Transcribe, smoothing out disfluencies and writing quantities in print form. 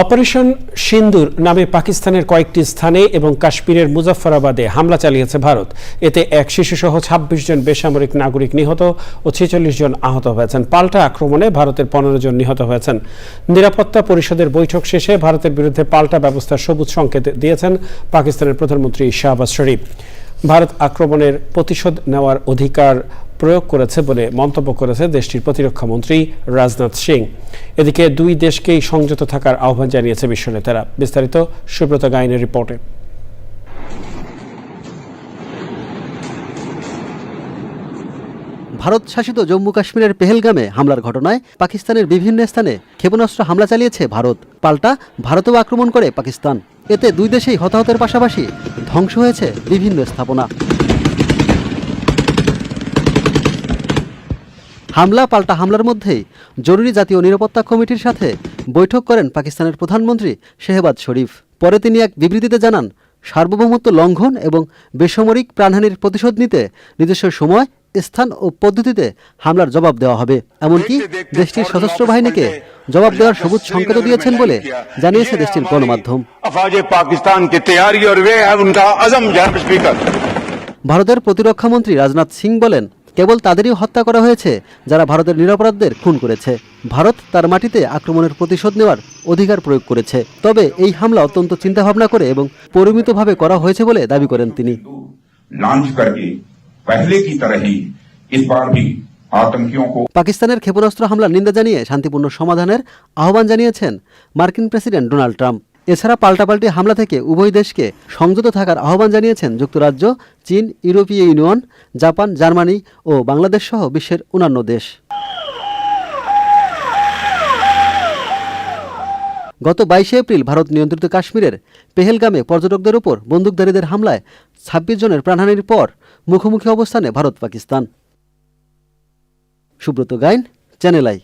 Operation সিন্দুর নামে পাকিস্তানের কয়েকটি স্থানে এবং কাশ্মীরের মুজফফরাবাদে হামলা চালিয়েছে ভারত। এতে এক শিশুসহ ২৬ জন বেসামরিক নাগরিক নিহত ও ৪৬ জন আহত হয়েছেন। পাল্টা আক্রমণে ভারতের ১৫ জন নিহত হয়েছেন। নিরাপত্তা পরিষদের বৈঠক শেষে ভারতের বিরুদ্ধে পাল্টা ব্যবস্থার সবুজ সংকেত দিয়েছেন পাকিস্তানের প্রধানমন্ত্রী শাহবাজ শরীফ। ভারত আক্রমণের প্রতিশোধ নেওয়ার অধিকার প্রয়োগ করেছে বলে মন্তব্য করেছে দেশটির প্রতিরক্ষা মন্ত্রী রাজনাথ সিং। এদিকে দুই দেশকেই সংযত থাকার আহ্বান জানিয়েছে বিশ্ব নেতারা। বিস্তারিত সুব্রত গাইনের রিপোর্টে। ভারত শাসিত জম্মু কাশ্মীরের পেহেলগামে হামলার ঘটনায় পাকিস্তানের বিভিন্ন স্থানে ক্ষেপণাস্ত্র হামলা চালিয়েছে ভারত। পাল্টা ভারতেও আক্রমণ করে পাকিস্তান। এতে দুই দেশেই হতাহতের পাশাপাশি ধ্বংস হয়েছে বিভিন্ন স্থাপনা। হামলা পাল্টা হামলার মধ্যেই জরুরি জাতীয় নিরাপত্তা কমিটির সাথে বৈঠক করেন পাকিস্তানের প্রধানমন্ত্রী শেহবাজ শরীফ। পরে তিনি এক বিবৃতিতে জানান, সার্বভৌমত্ব লঙ্ঘন এবং বেসামরিক প্রাণহানির প্রতিশোধ নিতে নিজস্ব সময়, স্থান ও পদ্ধতিতে হামলার জবাব দেওয়া হবে। এমনকি দেশটির সশস্ত্র বাহিনীকে জবাব দেওয়ার সবুজ সংকেত দিয়েছেন বলে জানিয়েছে দেশটির গণমাধ্যম। ভারতের প্রতিরক্ষা মন্ত্রী রাজনাথ সিং বলেন, কেবল তাদেরই হত্যা করা হয়েছে যারা ভারতের নিরপরাধদের খুন করেছে। ভারত তার মাটিতে আক্রমণের প্রতিশোধ নেওয়ার অধিকার প্রয়োগ করেছে। তবে এই হামলা অত্যন্ত চিন্তাভাবনা করে এবং পরিমিতভাবে করা হয়েছে বলে দাবি করেন তিনি। পাকিস্তানের ক্ষেপণাস্ত্র হামলার নিন্দা জানিয়ে শান্তিপূর্ণ সমাধানের আহ্বান জানিয়েছেন মার্কিন প্রেসিডেন্ট ডোনাল্ড ট্রাম্প। এছাড়া পাল্টাপাল্টি হামলা থেকে উভয় দেশকে সংযত থাকার আহ্বান জানিয়েছেন যুক্তরাজ্য, চীন, ইউরোপীয় ইউনিয়ন, জাপান, জার্মানি ও বাংলাদেশ সহ বিশ্বের অন্যান্য দেশ। গত ২২ এপ্রিল ভারত নিয়ন্ত্রিত কাশ্মীরের পেহেলগামে পর্যটকদের উপর বন্দুকধারীদের হামলায় ২৬ জনের প্রাণহানির পর মুখোমুখি অবস্থানে ভারত পাকিস্তান। Subrata Gain, channel I.